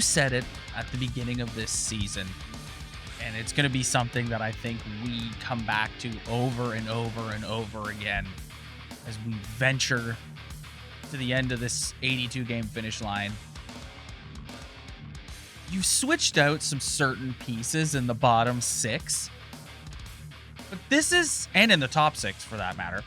You said it at the beginning of this season, and it's going to be something that I think we come back to over and over and over again as we venture to the end of this 82-game finish line. You switched out some certain pieces in the bottom six, but this is, and in the top six for that matter,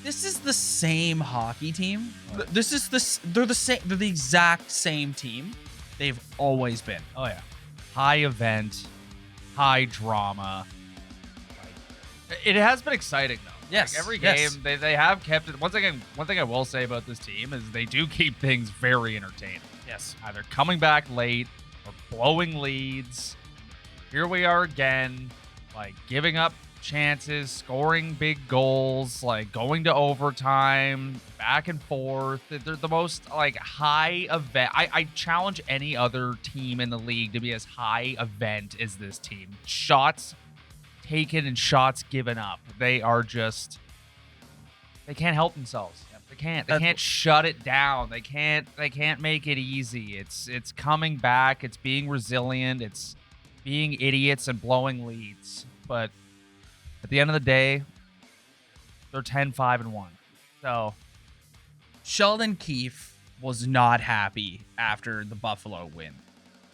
this is the same hockey team. They're the exact same team they've always been. Oh yeah, high event, high drama. It has been exciting though. Yes, every game they have kept it. One thing I will say about this team is they do keep things very entertaining. Yes, either coming back late or blowing leads. Here we are again, giving up chances, scoring big goals, going to overtime, back and forth. They're the most high event. I challenge any other team in the league to be as high event as this team. Shots taken and shots given up. They can't help themselves. They can't shut it down. They can't make it easy. It's coming back. It's being resilient. It's being idiots and blowing leads. But at the end of the day, they're 10-5-1. So Sheldon Keefe was not happy after the Buffalo win.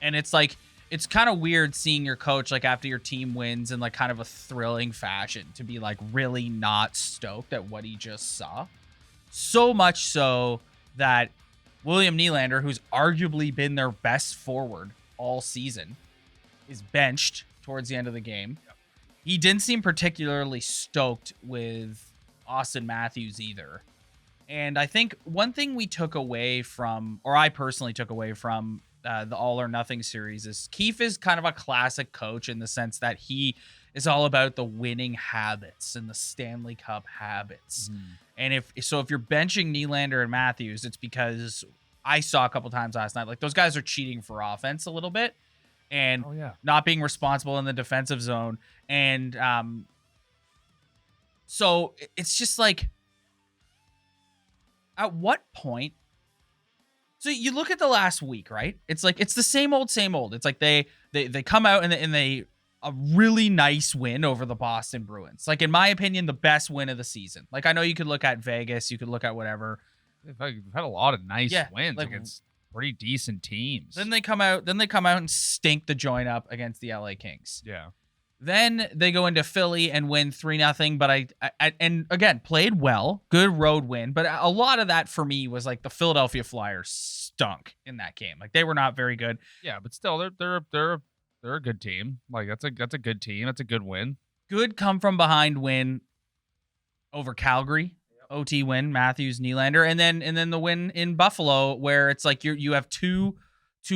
And it's kind of weird seeing your coach after your team wins in kind of a thrilling fashion to be really not stoked at what he just saw. So much so that William Nylander, who's arguably been their best forward all season, is benched towards the end of the game. Yep. He didn't seem particularly stoked with Austin Matthews either. And I think one thing we took away from, or I personally took away from the All or Nothing series, is Keefe is kind of a classic coach in the sense that he is all about the winning habits and the Stanley Cup habits. And if you're benching Nylander and Matthews, it's because I saw a couple times last night, those guys are cheating for offense a little bit and not being responsible in the defensive zone. And so it's just at what point? So you look at the last week, right? It's it's the same old. It's they come out and they a really nice win over the Boston Bruins. In my opinion, the best win of the season. I know you could look at Vegas, you could look at whatever. They've had a lot of nice wins against pretty decent teams. Then they come out and stink the joint up against the LA Kings. Yeah. Then they go into Philly and win 3-0. But I and again, played well, good road win. But a lot of that for me was the Philadelphia Flyers stunk in that game. They were not very good. Yeah, but still, they're a good team. That's a good team. That's a good win. Good come from behind win over Calgary. OT win, Matthews, Nylander, and then the win in Buffalo where it's you have two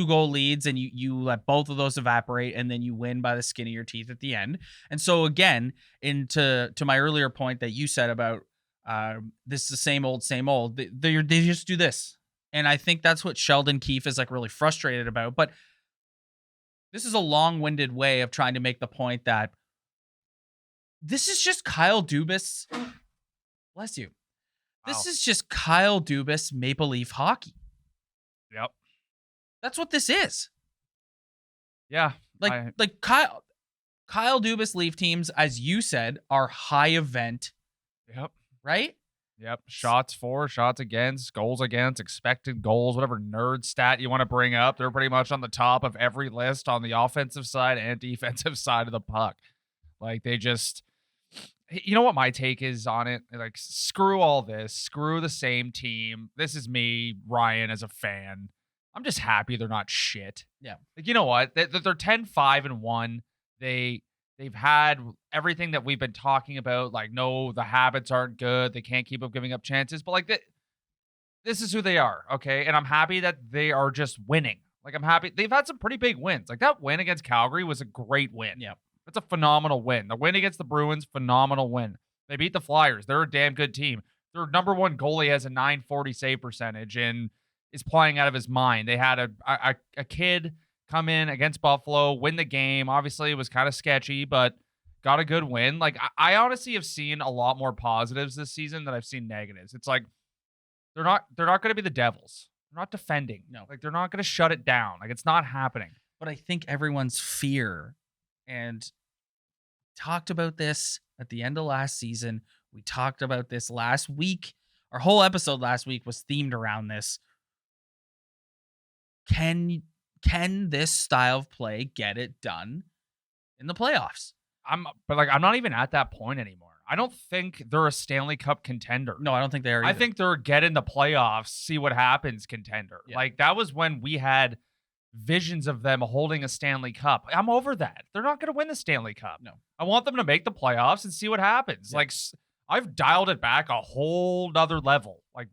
goal leads and you let both of those evaporate and then you win by the skin of your teeth at the end. And so again, to my earlier point that you said about this is the same old. They just do this. And I think that's what Sheldon Keefe is really frustrated about. But this is a long-winded way of trying to make the point that this is just Kyle Dubas. Bless you. This is just Kyle Dubas Maple Leaf hockey. Yep. That's what this is. Yeah. Kyle Dubas Leaf teams, as you said, are high event. Yep. Right? Yep. Shots for, shots against, goals against, expected goals, whatever nerd stat you want to bring up. They're pretty much on the top of every list on the offensive side and defensive side of the puck. They just, you know what my take is on it? Screw all this. Screw the same team. This is me, Ryan, as a fan. I'm just happy they're not shit. Yeah. You know what? They're 10-5-1. They've had everything that we've been talking about. No, the habits aren't good. They can't keep up giving up chances. But this is who they are, okay? And I'm happy that they are just winning. I'm happy. They've had some pretty big wins. That win against Calgary was a great win. Yeah. That's a phenomenal win. The win against the Bruins, phenomenal win. They beat the Flyers. They're a damn good team. Their number one goalie has a .940 save percentage and is playing out of his mind. They had a kid come in against Buffalo, win the game. Obviously, it was kind of sketchy, but got a good win. I honestly have seen a lot more positives this season than I've seen negatives. It's they're not going to be the Devils. They're not defending. No. Like, they're not going to shut it down. Like, it's not happening. But I think everyone's fear, and talked about this at the end of last season. We talked about this last week. Our whole episode last week was themed around this. Can this style of play get it done in the playoffs? But I'm not even at that point anymore. I don't think they're a Stanley Cup contender. No, I don't think they are either. I think they're get in the playoffs, see what happens contender. Yeah. Like, that was when we had visions of them holding a Stanley Cup. I'm over that. They're not going to win the Stanley Cup. No. I want them to make the playoffs and see what happens. Yeah. Like, I've dialed it back a whole nother level. Like,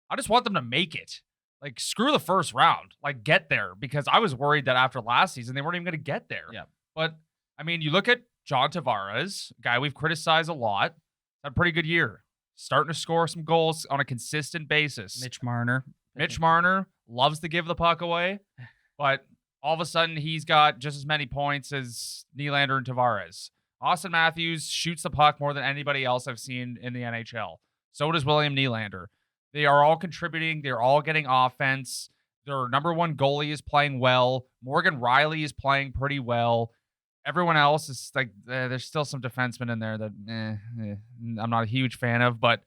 I just want them to make it. Like, screw the first round. Like, get there, because I was worried that after last season, they weren't even going to get there. Yeah. But, I mean, you look at John Tavares, guy we've criticized a lot, had a pretty good year. Starting to score some goals on a consistent basis. Mitch Marner loves to give the puck away, but all of a sudden he's got just as many points as Nylander and Tavares. Austin Matthews shoots the puck more than anybody else I've seen in the NHL. So does William Nylander. They are all contributing. They're all getting offense. Their number one goalie is playing well. Morgan Riley is playing pretty well. Everyone else is like, there's still some defensemen in there that I'm not a huge fan of, but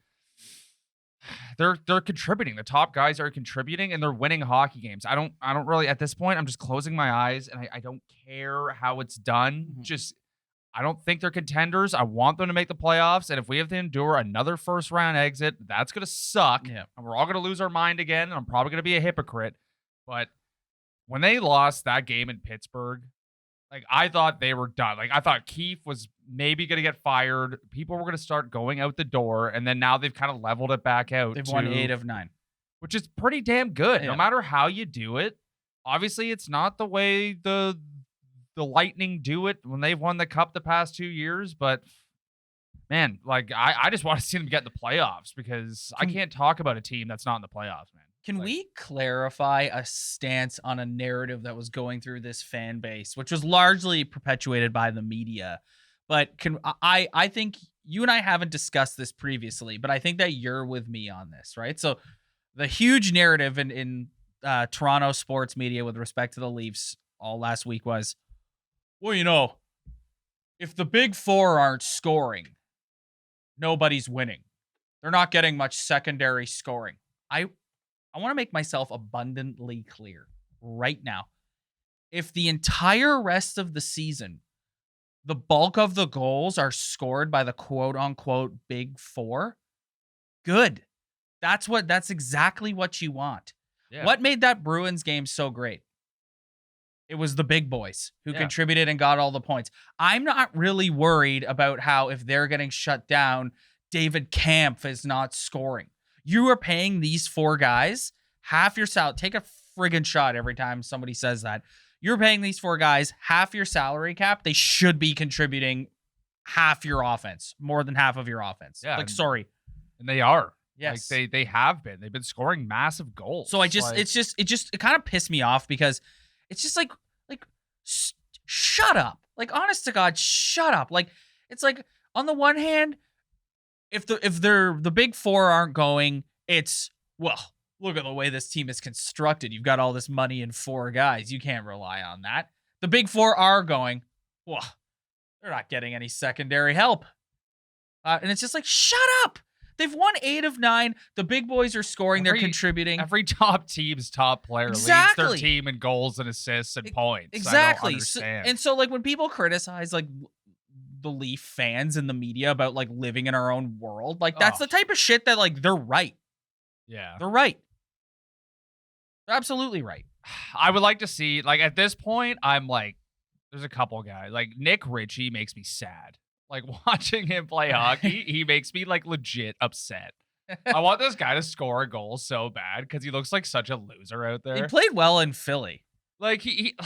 they're contributing. The top guys are contributing, and they're winning hockey games. I don't really, at this point, I'm just closing my eyes, and I don't care how it's done. Mm-hmm. I don't think they're contenders. I want them to make the playoffs, and if we have to endure another first round exit, that's going to suck, Yeah. and we're all going to lose our mind again, and I'm probably going to be a hypocrite. But when they lost that game in Pittsburgh, like, I thought they were done. Like, I thought Keefe was maybe going to get fired. People were going to start going out the door, and then now they've kind of leveled it back out. They've won 8 of 9. Which is pretty damn good. Yeah. No matter how you do it. Obviously, it's not the way the Lightning do it when they've won the Cup the past 2 years, but man, like, I just want to see them get in the playoffs, because I can't talk about a team that's not in the playoffs, man. Can we clarify a stance on a narrative that was going through this fan base, which was largely perpetuated by the media? But I think you and I haven't discussed this previously, but I think that you're with me on this, right? So the huge narrative in Toronto sports media with respect to the Leafs all last week was, well, if the big four aren't scoring, nobody's winning. They're not getting much secondary scoring. I want to make myself abundantly clear right now. If the entire rest of the season, the bulk of the goals are scored by the quote unquote big four, good. That's exactly what you want. Yeah. What made that Bruins game so great? It was the big boys who contributed and got all the points. I'm not really worried about how, if they're getting shut down, David Kampf is not scoring. You are paying these 4 guys half your salary. Take a friggin' shot every time somebody says that. You're paying these 4 guys half your salary cap. They should be contributing half your offense, more than half of your offense. Yeah, sorry. And they are. Yes. Like, they have been. They've been scoring massive goals. So it kind of pissed me off, because it's just like shut up. Like, honest to God, shut up. Like, it's like, on the one hand, if the big four aren't going, it's, well, look at the way this team is constructed. You've got all this money in 4 guys. You can't rely on that. The big four are going, well, they're not getting any secondary help. And it's just like, shut up. They've won 8 of 9. The big boys are scoring. They're contributing. Every top team's top player leads their team in goals and assists and points. Exactly. I don't understand. So like, when people criticize like the Leaf fans in the media about like living in our own world, like, that's the type of shit that, like, they're right. Yeah. They're right. They're absolutely right. I would like to see, like, at this point, I'm like, there's a couple guys. Like, Nick Ritchie makes me sad. Like, watching him play hockey, he makes me, like, legit upset. I want this guy to score a goal so bad, because he looks like such a loser out there. He played well in Philly. Like, he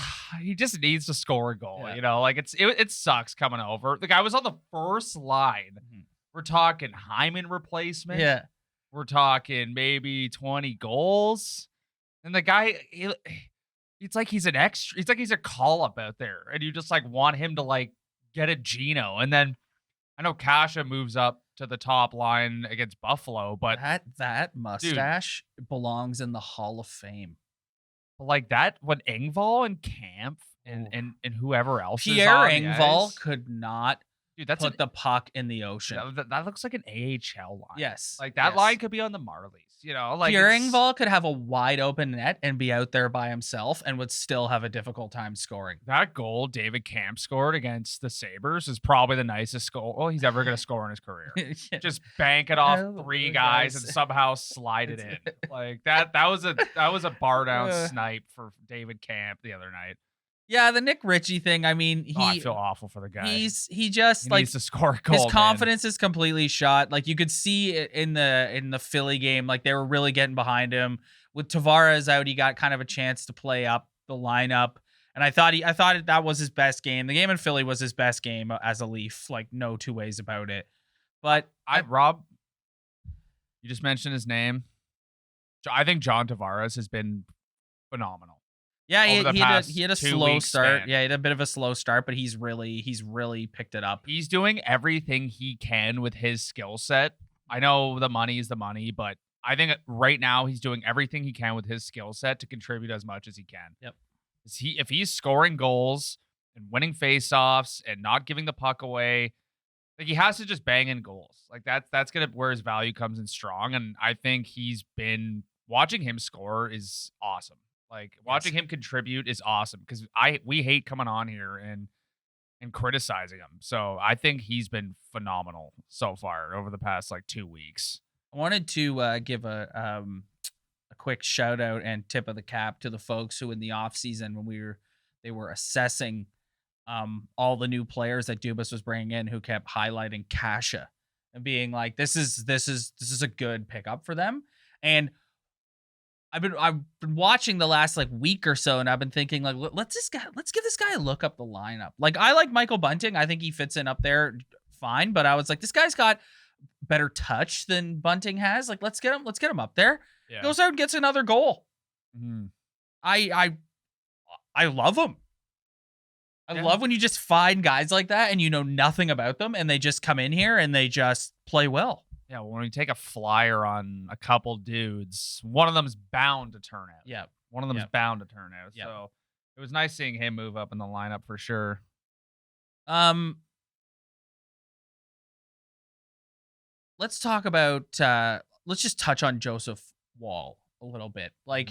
just needs to score a goal, Like, it sucks coming over. The guy was on the first line. Mm-hmm. We're talking Hyman replacement. Yeah. We're talking maybe 20 goals. And the guy, it's like he's an extra. It's like he's a call-up out there. And you just, like, want him to, like, get a Gino. And then, I know Kasha moves up to the top line against Buffalo, but that mustache belongs in the Hall of Fame. like that, when Engvall and Camp and whoever else is Pierre on the Engvall ice, could not dude, that's put the puck in the ocean. that looks like an AHL line. Yes. Like that line could be on the Marlies, you know, like Pierre Engvall could have a wide open net and be out there by himself and would still have a difficult time scoring. That goal David Camp scored against the Sabres is probably the nicest goal he's ever going to score in his career. Yeah. Just bank it off 3 guys and somehow slide it in. Like that was a bar down snipe for David Camp the other night. Yeah, the Nick Ritchie thing. I mean, I feel awful for the guy. He needs to score a goal. His confidence is completely shot. Like you could see it in the Philly game, like they were really getting behind him. With Tavares out, he got kind of a chance to play up the lineup, and I thought that was his best game. The game in Philly was his best game as a Leaf. Like no two ways about it. But Rob, you just mentioned his name. I think John Tavares has been phenomenal. Yeah, he had a slow start. Span. Yeah, he had a bit of a slow start, but he's really picked it up. He's doing everything he can with his skill set. I know the money is the money, but I think right now he's doing everything he can with his skill set to contribute as much as he can. Yep. If he's scoring goals and winning faceoffs and not giving the puck away, like he has to just bang in goals. Like that's gonna where his value comes in strong. And I think he's been watching him score is awesome. Like watching him contribute is awesome because we hate coming on here and criticizing him. So I think he's been phenomenal so far over the past like 2 weeks. I wanted to give a quick shout out and tip of the cap to the folks who in the off season when they were assessing all the new players that Dubas was bringing in, who kept highlighting Kase and being like, this is a good pickup for them. And I've been watching the last like week or so, and I've been thinking like, let's give this guy a look up the lineup. Like I like Michael Bunting. I think he fits in up there fine, but I was like, this guy's got better touch than Bunting has. Like let's get him up there. Yeah. Goes out and gets another goal. Mm-hmm. I love him. I love when you just find guys like that and you know nothing about them and they just come in here and they just play well. Yeah, when you take a flyer on a couple dudes, one of them's bound to turn out. Yeah. One of them's bound to turn out. Yep. So it was nice seeing him move up in the lineup for sure. Let's talk about let's just touch on Joseph Woll a little bit. Like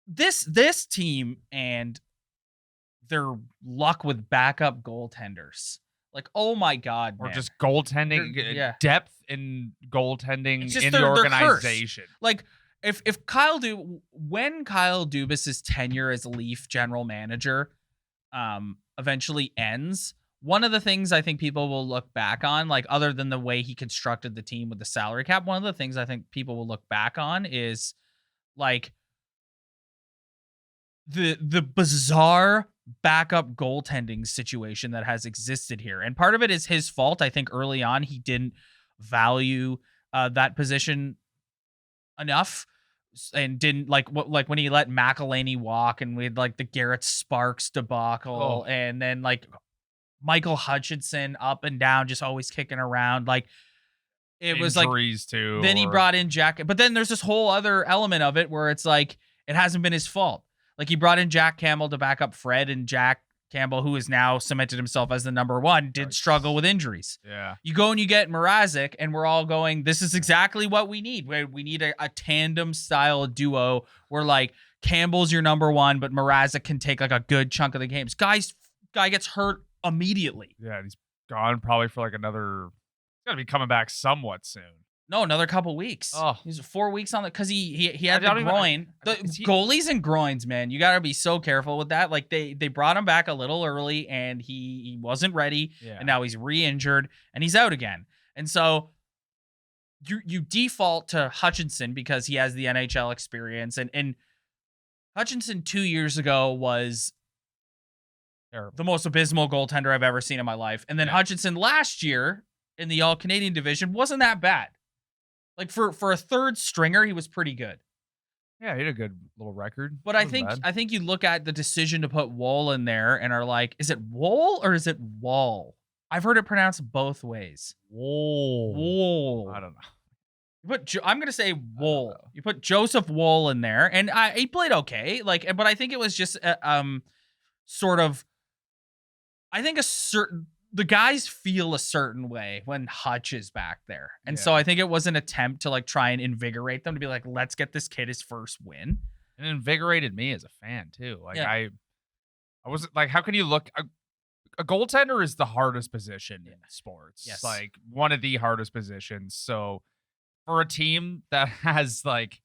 this team and their luck with backup goaltenders. Like, oh my God, or man. just goaltending, depth in goaltending in the organization. Like, when Kyle Dubas's tenure as Leaf general manager eventually ends, one of the things I think people will look back on, like other than the way he constructed the team with the salary cap, one of the things I think people will look back on is like the bizarre backup goaltending situation that has existed here. And part of it is his fault. I think early on he didn't value that position enough and didn't like when he let McElhinney walk and we had like the Garrett Sparks debacle and then like Michael Hutchinson up and down, just always kicking around. Like it was like injuries too. Then he brought in Jack, but then there's this whole other element of it where it's like, it hasn't been his fault. Like he brought in Jack Campbell to back up Fred, and Jack Campbell, who has now cemented himself as the number one, did struggle with injuries. Yeah. You go and you get Mrazek, and we're all going, this is exactly what we need. We need a tandem style duo where like Campbell's your number one, but Mrazek can take like a good chunk of the games. Guy gets hurt immediately. Yeah, he's gone probably for like another. He's got to be coming back somewhat soon. No, another couple weeks. Oh, he's 4 weeks on it because he had the groin. Goalies and groins, man, you got to be so careful with that. Like they brought him back a little early and he wasn't ready, and now he's re-injured and he's out again. And so you default to Hutchinson because he has the NHL experience, and Hutchinson 2 years ago was the most abysmal goaltender I've ever seen in my life. And then Hutchinson last year in the All-Canadian division wasn't that bad. Like for a third stringer, he was pretty good. Yeah, he had a good little record. But I think you look at the decision to put Woll in there and are like, is it Woll or is it Wall? I've heard it pronounced both ways. Wool. Wool. I don't know. I'm gonna say Wool. You put Joseph Wool in there, and he played okay. Like, but I think it was just sort of. I think the guys feel a certain way when Hutch is back there, and so I think it was an attempt to like try and invigorate them to be like, let's get this kid his first win. It invigorated me as a fan too. Like Yeah. I was like, how can you look? A goaltender is the hardest position in sports. Yes. Like one of the hardest positions. So for a team that has like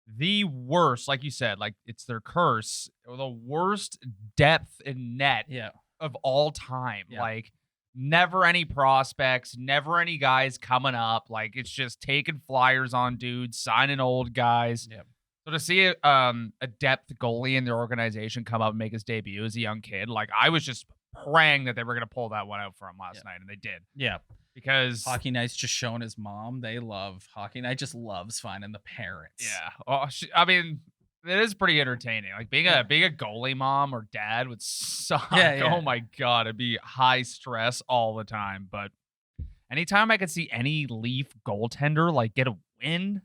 the worst, like you said, like it's their curse, or the worst depth in net Yeah. of all time. Yeah. Like never any prospects, never any guys coming up. Like it's just taking flyers on dudes, signing old guys. Yeah. So to see a depth goalie in their organization come up and make his debut as a young kid, like I was just praying that they were going to pull that one out for him last night, and they did. Yeah. Because Hockey Night's just showing his mom. They love Hockey Night. Just loves finding the parents. yeah, I mean, it is pretty entertaining. Like being a goalie mom or dad would suck. Yeah. Oh my god, it'd be high stress all the time. But anytime I could see any Leaf goaltender like get a win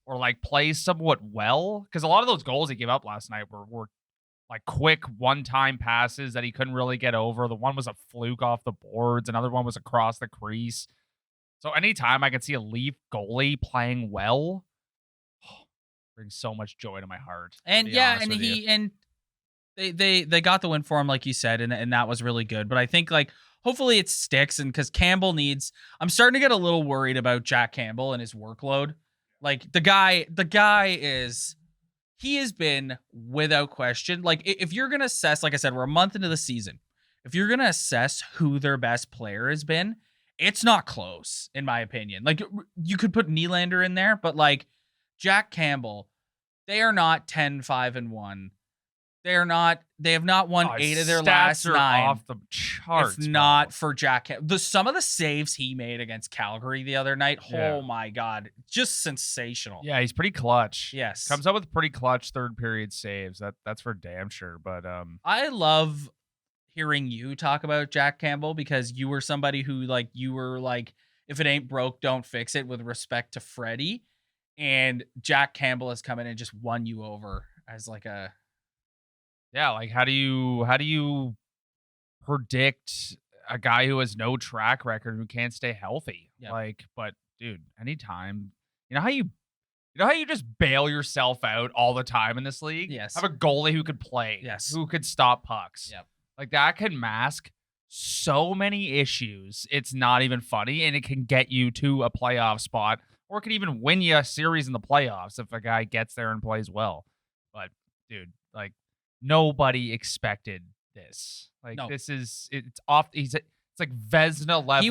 or like play somewhat well, because a lot of those goals he gave up last night were like quick one-time passes that he couldn't really get over. The one was a fluke off the boards. Another one was across the crease. So anytime I could see a Leaf goalie playing well, brings so much joy to my heart. And they got the win for him, like you said, and that was really good. But I think like hopefully it sticks, and because Cambell I'm starting to get a little worried about Jack Cambell and his workload. Like the guy he has been without question. Like if you're gonna assess, like I said, we're a month into the season. If you're gonna assess who their best player has been, it's not close, in my opinion. Like you could put Nylander in there, but like Jack Cambell, they are not 10-5-1. They have not won 8 of their last 9. Off the charts. It's not for Jack Cambell. Some of the saves he made against Calgary the other night, oh my God, just sensational. Yeah, he's pretty clutch. Yes. Comes up with pretty clutch third period saves. That's for damn sure. But I love hearing you talk about Jack Cambell, because you were somebody who you were like, if it ain't broke, don't fix it, with respect to Freddie. And Jack Cambell has come in and just won you over as like a... Yeah, like how do you predict a guy who has no track record, who can't stay healthy? Yeah. Like, but dude, anytime, you know how you just bail yourself out all the time in this league? Yes. Have a goalie who could play, who could stop pucks. Yep. Like that can mask so many issues. It's not even funny, and it can get you to a playoff spot, or it could even win you a series in the playoffs if a guy gets there and plays well. But dude, like nobody expected this. Like this is it's like Vezina level he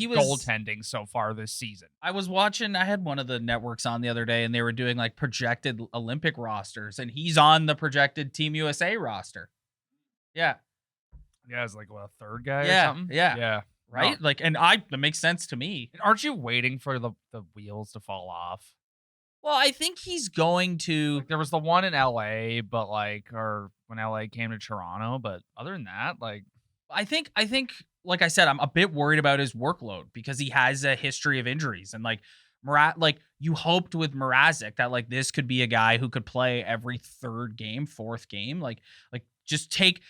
was goaltending so far this season. I was watching, I had one of the networks on the other day, and they were doing like projected Olympic rosters, and he's on the projected Team USA roster. Yeah. Yeah, it's like a third guy or something. Yeah. Right? No. Like, and that makes sense to me. Aren't you waiting for the wheels to fall off? Well, I think he's going to. Like, there was the one in LA, but or when LA came to Toronto, but other than that, like, I think, like I said, I'm a bit worried about his workload, because he has a history of injuries, and like you hoped with Mrazek that like this could be a guy who could play every third game, fourth game, like just take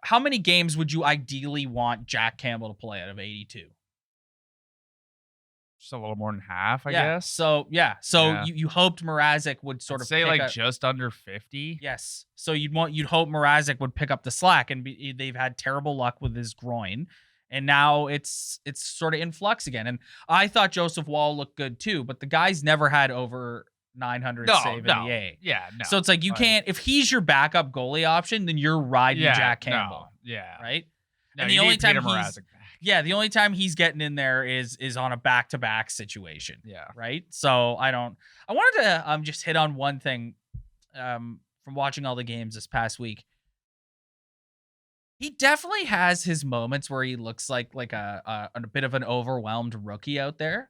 how many games would you ideally want Jack Cambell to play out of 82? Just a little more than half, I guess. So you hoped Mrazek would sort of say like just under 50. Yes. So you'd hope Mrazek would pick up the slack, and they've had terrible luck with his groin, and now it's sort of in flux again. And I thought Joseph Woll looked good too, but the guy's never had over 900 save in the A. Yeah, no. So it's like you can't, if he's your backup goalie option, then you're riding Jack Cambell. No, yeah. Right? No, and the only time he's getting in there is on a back-to-back situation. Yeah. Right? So I wanted to just hit on one thing from watching all the games this past week. He definitely has his moments where he looks like a bit of an overwhelmed rookie out there.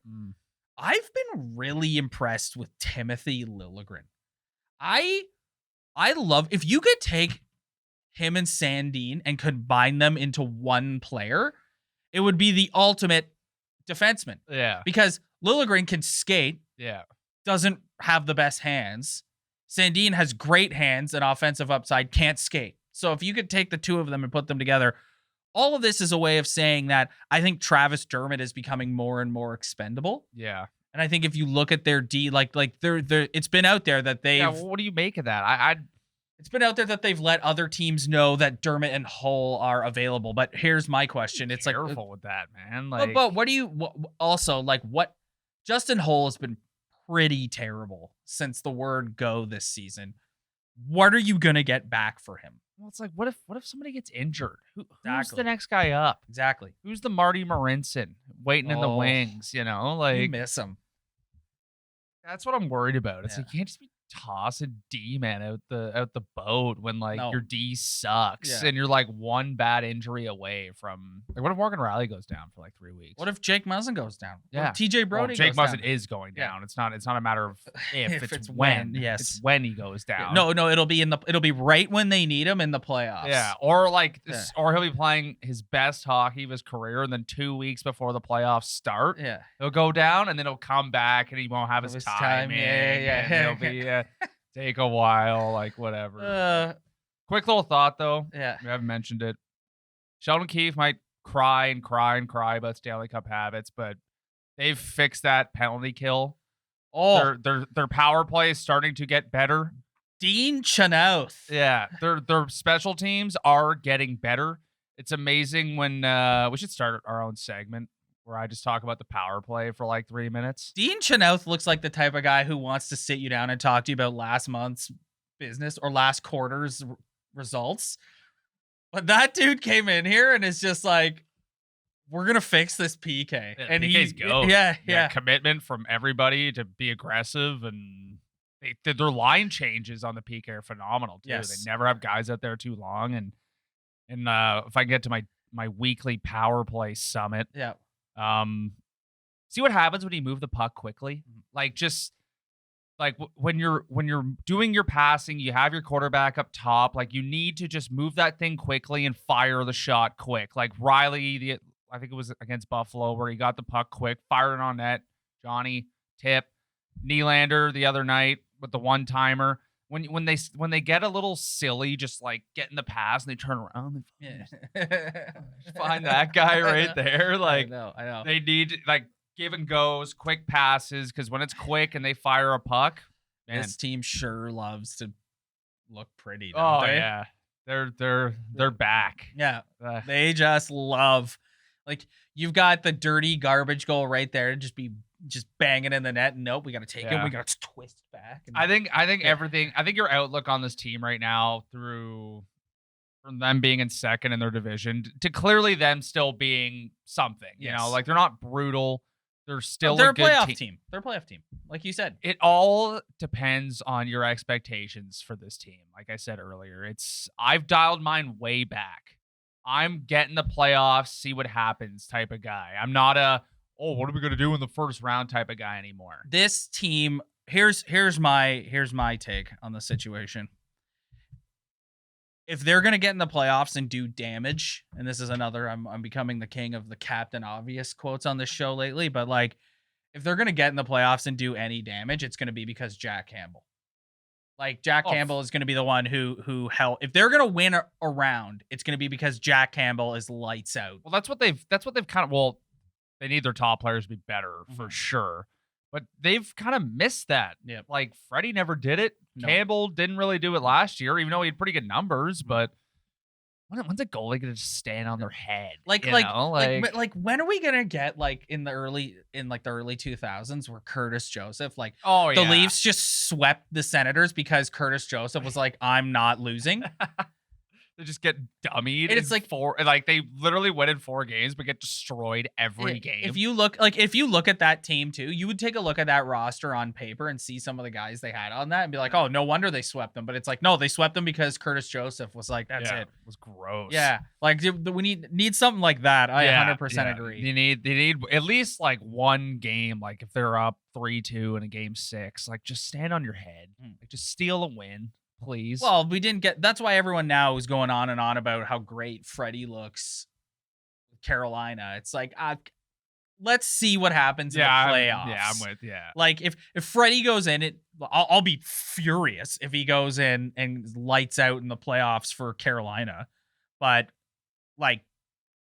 I've been really impressed with Timothy Liljegren. I love, if you could take him and Sandin and combine them into one player, it would be the ultimate defenseman. Yeah. Because Liljegren can skate, Yeah. doesn't have the best hands. Sandin has great hands and offensive upside, can't skate. So if you could take the two of them and put them together, all of this is a way of saying that I think Travis Dermott is becoming more and more expendable. Yeah. And I think if you look at their D, like they're it's been out there that they've. Yeah. Well, what do you make of that? It's been out there that they've let other teams know that Dermott and Hull are available. But here's my question: it's careful with that, man. But what do you also like? What Justin Hull has been pretty terrible since the word go this season. What are you gonna get back for him? Well, it's like, what if somebody gets injured? Who's Exactly. the next guy up? Exactly. Who's the Marty Marinson waiting in the wings? You You miss him. That's what I'm worried about. It's Yeah. like you can't just be tossing D man out the boat when No. your D sucks Yeah. and you're like one bad injury away from like what if Morgan Riley goes down for like 3 weeks? What if Jake Muzzin goes down? Yeah. What if TJ Brody Jake goes Muzzin down? is going Yeah. down. It's not a matter of if, it's when. when. Yes. It's when he goes down. No, it'll be right when they need him in the playoffs. Yeah, or like, Yeah. or he'll be playing his best hockey of his career, and then 2 weeks before the playoffs start, Yeah. he'll go down, and then he'll come back, and he won't have his His time. time, yeah. And he'll be take a while, like whatever. Quick little thought though. Yeah. We haven't mentioned it. Sheldon Keefe might cry about Stanley Cup habits, but they've fixed that penalty kill. Oh, Their power play is starting to get better. Dean Chenoweth. Yeah, their special teams are getting better. It's amazing when we should start our own segment where I just talk about the power play for like 3 minutes. Dean Chenoweth looks like the type of guy who wants to sit you down and talk to you about last month's business or last quarter's results. But that dude came in here and is just like, we're going to fix this PK. Yeah, and PK's goat. Yeah. Commitment from everybody to be aggressive, and their line changes on the PK are phenomenal too. Yes. They never have guys out there too long. And if I get to my weekly power play summit, Yeah. See what happens when you move the puck quickly. Like just like when you're doing your passing, you have your quarterback up top. Like you need to just move that thing quickly and fire the shot quick. Like Riley, I think it was against Buffalo where he got the puck quick, fired it on net. Johnny tip, Nylander the other night with the one timer. When they get a little silly, just like getting the pass and they turn around and find that guy right there. Like I know. they need like give and goes, quick passes, because when it's quick and they fire a puck, man. This team sure loves to look pretty. Don't Oh they? yeah, they're back. Yeah. They just love, like, you've got the dirty garbage goal right there to just banging in the net. And nope, we got to take it. We got to twist back. And I think everything. I think your outlook on this team right now, from them being in second in their division to clearly them still being something. You know, like they're not brutal. They're still they're a good playoff team. They're a playoff team, like you said. It all depends on your expectations for this team. Like I said earlier, I've dialed mine way back. I'm getting the playoffs, see what happens type of guy. I'm not what are we gonna do in the first round type of guy anymore. This team, here's my take on the situation. If they're gonna get in the playoffs and do damage, and this is another, I'm becoming the king of the Captain Obvious quotes on this show lately, but like, if they're gonna get in the playoffs and do any damage, it's gonna be because Jack Campbell. Like Campbell is gonna be the one who held. If they're gonna win a round, it's gonna be because Jack Campbell is lights out. Well, that's what they've kind of. Well, they need their top players to be better for sure, but they've kind of missed that. Yeah, like Freddie never did it. No. Campbell didn't really do it last year, even though he had pretty good numbers. But when's a goalie gonna just stand on their head? Like when are we gonna get like in the early 2000s where Curtis Joseph, like, the Leafs just swept the Senators because Curtis Joseph was like, I'm not losing. They just get dummied. And it's like they literally win in 4 games, but get destroyed every game. If you look at that team too, you would take a look at that roster on paper and see some of the guys they had on that and be like, oh, no wonder they swept them. But it's like, no, they swept them because Curtis Joseph was like, that's it. It was gross. Yeah, like we need something like that. I 100% agree. They need at least like one game. Like if they're up 3-2 in a game 6, like just stand on your head, like just steal a win. Please. Well, we didn't get. That's why everyone now is going on and on about how great Freddie looks. Carolina. It's like, let's see what happens in the playoffs. I'm with. Like if Freddie goes in, I'll be furious if he goes in and lights out in the playoffs for Carolina. But like,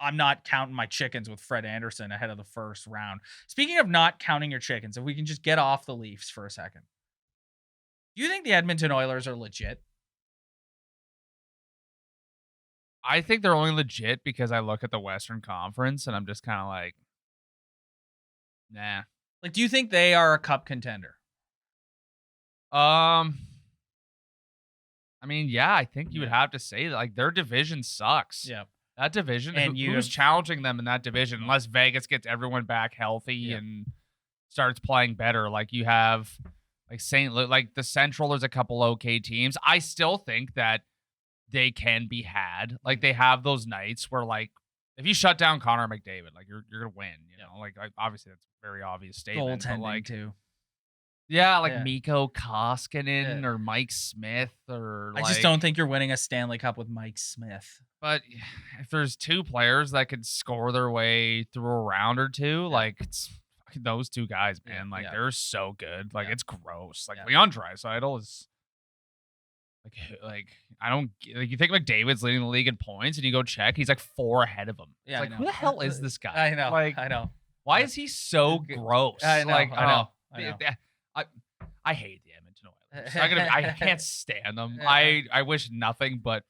I'm not counting my chickens with Fred Anderson ahead of the first round. Speaking of not counting your chickens, if we can just get off the Leafs for a second. Do you think the Edmonton Oilers are legit? I think they're only legit because I look at the Western Conference and I'm just kind of like, nah. Like, do you think they are a cup contender? I mean, yeah, I think you would have to say that. Like, their division sucks. Yeah. That division, and who's challenging them in that division? Unless Vegas gets everyone back healthy and starts playing better. Like, you have like St. Louis, like the Central, there's a couple okay teams. I still think that they can be had. Like, they have those nights where, like, if you shut down Connor McDavid, like, you're gonna win. You know, like obviously that's a very obvious statement. Goaltending but like, too. Yeah, like Mikko Koskinen or Mike Smith or I just don't think you're winning a Stanley Cup with Mike Smith. But if there's two players that could score their way through a round or two, like it's those two guys, man. Like they're so good. Like it's gross. Like Leon Draisaitl is like I don't like. You think McDavid's leading the league in points, and you go check, he's like 4 ahead of him. Yeah, it's like who the hell is this guy? I know. Like I know. Why is he so gross? I know. Like I know. I hate the Edmonton Oilers. I can't stand them. I wish nothing but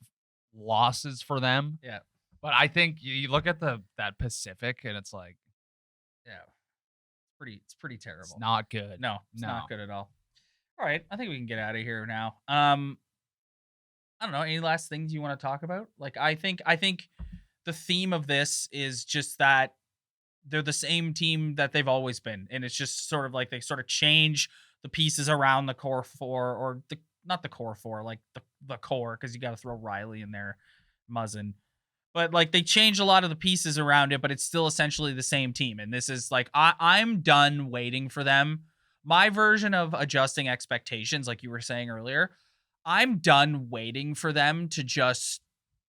losses for them. Yeah. But I think you look at that Pacific and it's like, it's pretty terrible. It's not good. No, it's not good at all. All right, I think we can get out of here now. I don't know. Any last things you want to talk about? Like, I think the theme of this is just that they're the same team that they've always been, and it's just sort of like they sort of change the pieces around the core four, or not the core four, like the core, because you got to throw Riley in there, Muzzin. But like they change a lot of the pieces around it, but it's still essentially the same team. And this is like I'm done waiting for them. My version of adjusting expectations, like you were saying earlier, I'm done waiting for them to just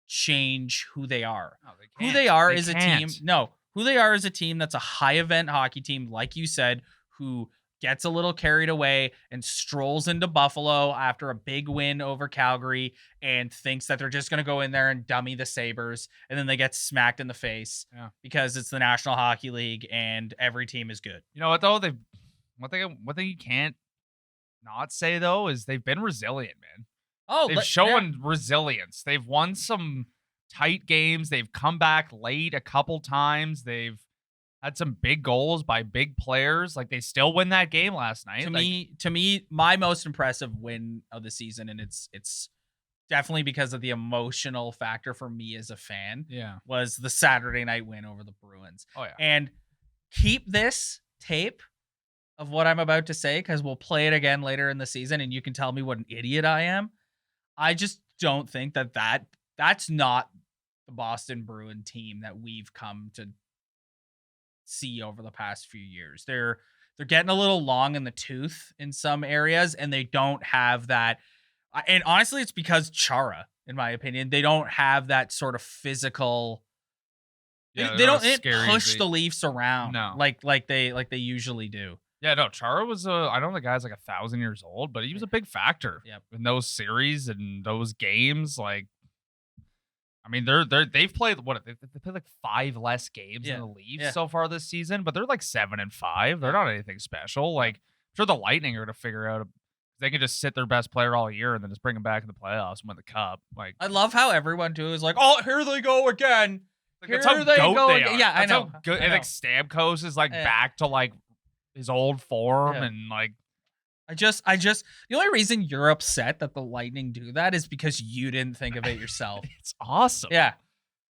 change who they are. No, who they are is a team. No, who they are is a team that's a high event hockey team, like you said, who gets a little carried away and strolls into Buffalo after a big win over Calgary and thinks that they're just going to go in there and dummy the Sabres, and then they get smacked in the face because it's the National Hockey League and every team is good. You know what though? One thing you can't not say though is they've been resilient, man. They've shown resilience. They've won some tight games. They've come back late a couple times. They've had some big goals by big players. Like they still win that game last night. To me, my most impressive win of the season, and it's definitely because of the emotional factor for me as a fan, was the Saturday night win over the Bruins. Oh yeah. And keep this tape of what I'm about to say, because we'll play it again later in the season, and you can tell me what an idiot I am. I just don't think that's not the Boston Bruin team that we've come to see over the past few years. They're getting a little long in the tooth in some areas, and they don't have that. And honestly, it's because Chara, in my opinion, they don't have that sort of physical. They don't push the Leafs around like they usually do. Yeah, no, Chara was I know the guy's like 1,000 years old, but he was a big factor in those series and those games. Like, I mean, they've played they played like 5 less games than the Leafs so far this season, but they're like 7-5. They're not anything special. Like, I'm sure the Lightning are gonna figure out they can just sit their best player all year and then just bring him back in the playoffs and win the cup. Like, I love how everyone too is like, oh, here they go again. Like, that's how they go again. Yeah, I know. And like Stamkos is like back to like his old form and like. I just the only reason you're upset that the Lightning do that is because you didn't think of it yourself. It's awesome. Yeah.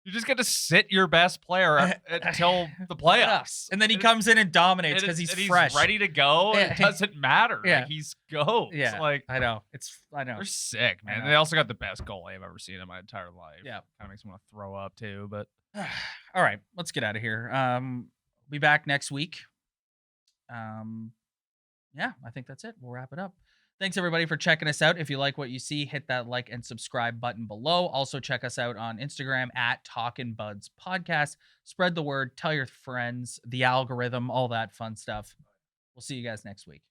You just get to sit your best player until the playoffs. And then he comes in and dominates because he's fresh. He's ready to go. And it doesn't matter. Like, he's goes. Yeah. Like, I know. They're sick, man. They also got the best goalie I've ever seen in my entire life. Yeah. Kind of makes me want to throw up too, but. All right, let's get out of here. Be back next week. Yeah, I think that's it. We'll wrap it up. Thanks everybody for checking us out. If you like what you see, hit that like and subscribe button below. Also check us out on Instagram at Talkin' Buds Podcast. Spread the word, tell your friends, the algorithm, all that fun stuff. We'll see you guys next week.